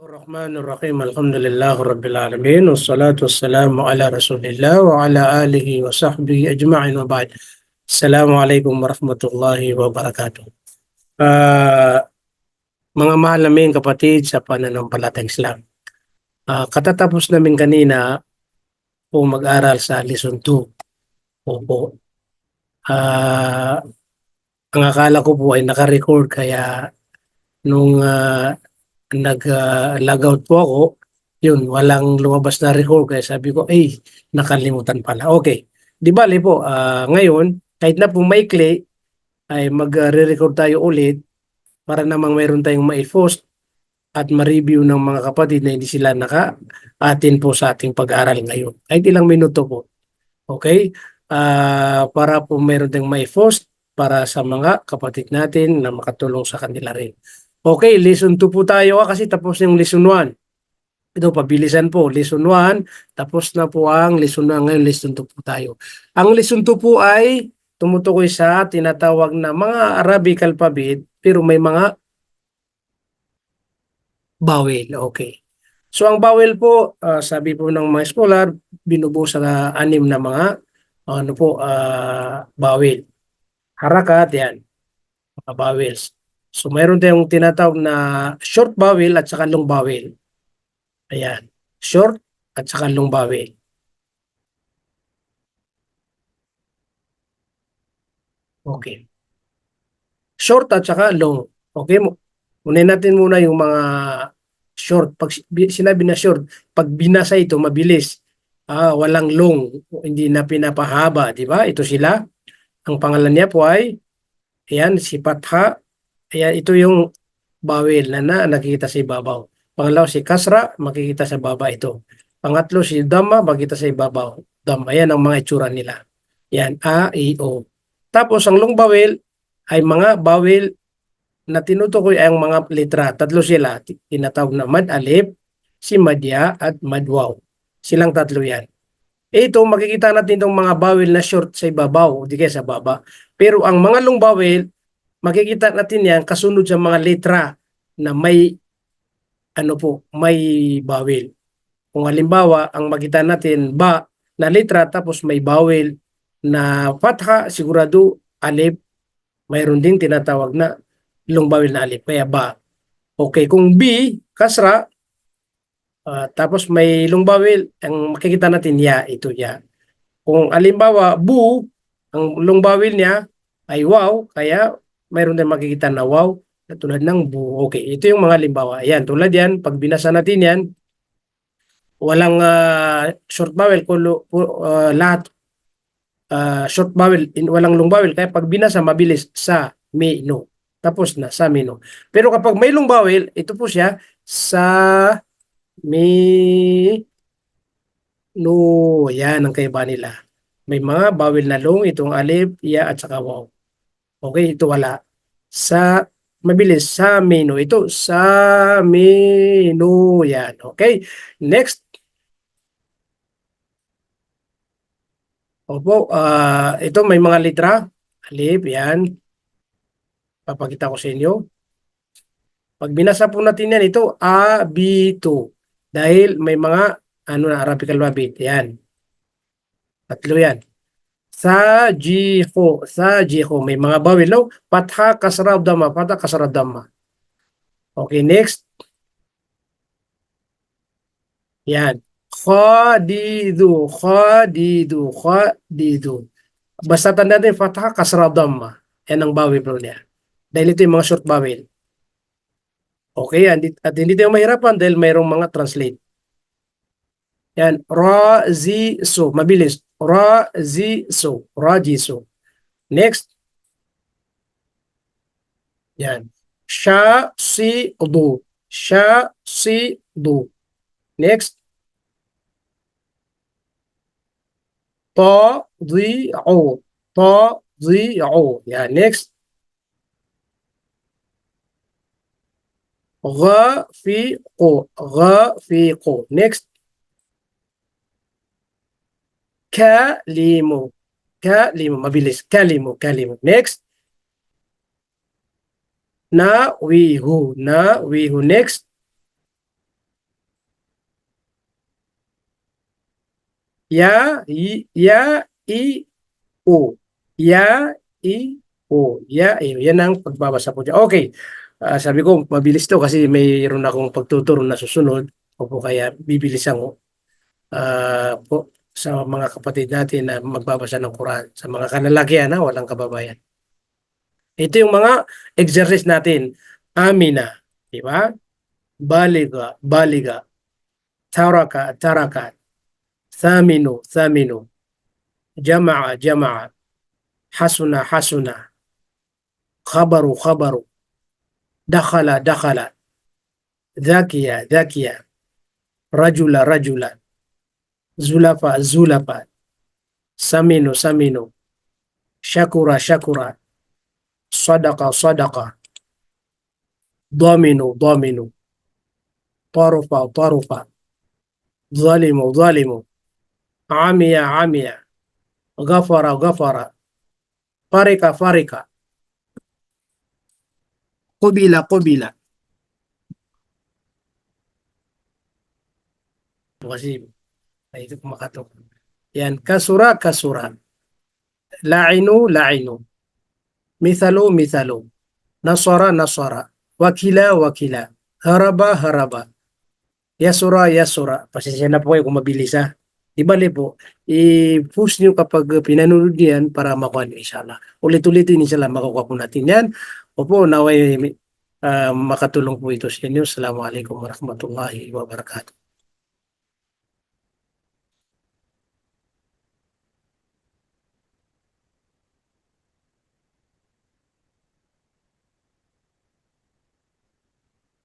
Bismillahirrahmanirrahim. Alhamdulillah Rabbil Alamin. Wassalatu wassalamu ala Rasulillah wa ala alihi wa sahbihi ajma'in wa ba'd. Assalamualaikum warahmatullahi wabarakatuh. Ah, mga mahal naming kapatid sa pananampalatayang Islam. Katatapos namin kanina po mag-aral sa Lesson 2. Opo. Ah, ang akala ko po ay naka-record kaya nung nag-log out po ako, yun, walang lumabas na record kaya sabi ko, ay, nakalimutan pala. Okay. Di bale po, ngayon, kahit na po maikli, ay magre-record tayo ulit para namang mayroon tayong ma-post at ma-review ng mga kapatid na hindi sila naka-atin po sa ating pag-aaral ngayon. Kahit ilang minuto po. Okay? Para po mayroon tayong ma-post para sa mga kapatid natin na makatulong sa kanila rin. Okay, lesson 2 po tayo kasi tapos yung lesson 1. Ito, pabilisan po. Lesson 1, tapos na po ang lesson 1. Ngayon, lesson 2 po tayo. Ang lesson 2 po ay tumutukoy sa tinatawag na mga Arabic alphabet pero may mga vowel. Okay. So, ang vowel po, sabi po ng mga scholar, binubuo sa 6 na mga vowel. Harakat, yan. Mga vowels. So, mayroon tayong tinatawag na short vowel at saka long vowel. Ayan. Short at saka long vowel. Okay. Short at saka long. Okay. Unahin natin muna yung mga short. Pag sinabi na short, pag binasa ito, mabilis. Walang long. Hindi na pinapahaba. Di ba? Ito sila. Ang pangalan niya po ay, ayan, si Patha. Ayan, ito yung bawel na nakikita sa ibabaw. Pangalawa si Kasra, makikita sa baba ito. Pangatlo si Dhamma, makikita sa ibabaw. Dhamma, ayan ang mga itsura nila. Yan, A, I, O. Tapos ang long vowel ay mga vowel na tinutukoy ay ang mga litra. Tatlo sila, tinatawag na mad alif, si madya at madwaw. Silang tatlo yan. Ito, makikita natin itong mga vowel na short sa ibabaw, di kaya sa baba. Pero ang mga long vowel, makikita natin yan kasunod sa mga letra na may may vowel. Kung halimbawa, ang makita natin ba na letra tapos may vowel na fatha, sigurado alif, mayroon din tinatawag na long vowel na alif, kaya ba. Okay, kung B, kasra, tapos may long vowel, ang makikita natin ya, ito ya. Kung halimbawa, bu, ang long vowel niya ay wow, kaya mayroon din makikita na wow, tulad ng bu. Okay, ito yung mga halimbawa. Ayan, tulad yan, pag binasa natin yan, walang short vowel, lahat short vowel, walang long vowel, kaya pag binasa, mabilis, sa, mi, no. Tapos na, sa, mi, no. Pero kapag may long vowel, ito po siya, sa, mi, no. Yan ang kaiba nila. May mga vowel na long, itong alif, ya, at saka waw. Okay, ito wala. Sa, mabilis, sa, mi, no. Ito, sa, mi, no. Yan. Okay. Next. Opo, ito may mga litra. Alif, yan. Papakita ko sa inyo. Pag binasa po natin yan, ito A, B, 2. Dahil may mga Arabic alphabet. Yan. Tatlo yan. Sa, jiho. May mga bawil. No? Patha, kasra, dhamma. Patha, kasra, dhamma. Okay, next. Yan. Khadidu, khadidu, khadidu. Basta tanda natin, fatha, kasra, dhamma. Yan ang bawil po niya. Dahil ito yung mga short bawil. Okay, at hindi tayo mahirapan dahil mayroong mga translate. Yan, ra-zi-so. Mabilis. Ra-zi-so. Ra-zi-so. Next. Yan. Sha-si-du. Sha-si-du. Next. Ta-di-o. Ta-di-o. Yan. Next. Ghafiqu. Ghafiqu. Next. Kalimu. Kalimu. Mabilis. Kalimu. Kalimu. Next. Nawihu. Nawihu. Next. Ya, ya, i, o. Ya, i, o. Ya, i, o. Yan ang pagbabasa po dyan. Okay. Sabi ko, mabilis to kasi mayroon akong pagtuturo na susunod. O po kaya bibilisan ko po sa mga kapatid natin na magbabasa ng Quran. Sa mga kanalakihan na walang kababayan. Ito yung mga exercise natin. Amina. Di ba? Baliga, baliga. Taraka, taraka. Thaminu, thaminu. Jama'a, jama'a. Hasuna, hasuna. Khabaru, khabaru. Dakhala, dakhala. Dhakiya, dhakiya. Rajula, rajula. Zulafa, zulafa. Saminu, saminu. Shakura, shakura. Sadaqa, sadaqa. Dhaminu, dhaminu. Tarufa, tarufa. Zalimu, zalimu. Amiya, amiya. Ghafara, ghafara. Farika, farika. Qubila, qubila. Kasi ay ito kumakatok. Yan, kasura, kasura. La'inu, la'inu. Mithalu, mithalu. Nasara, nasara. Wakila, wakila. Haraba, haraba. Yasura, yasura. Pasensya na po kayo kung mabilis ha. Di bali po, i-push nyo kapag pinanood nyo yan para makuha nyo inshallah. Ulit-ulitin inshallah makukuha po natin yan. Opo, naway makatulong po ito sa inyo. Assalamualaikum warahmatullahi wabarakatuh.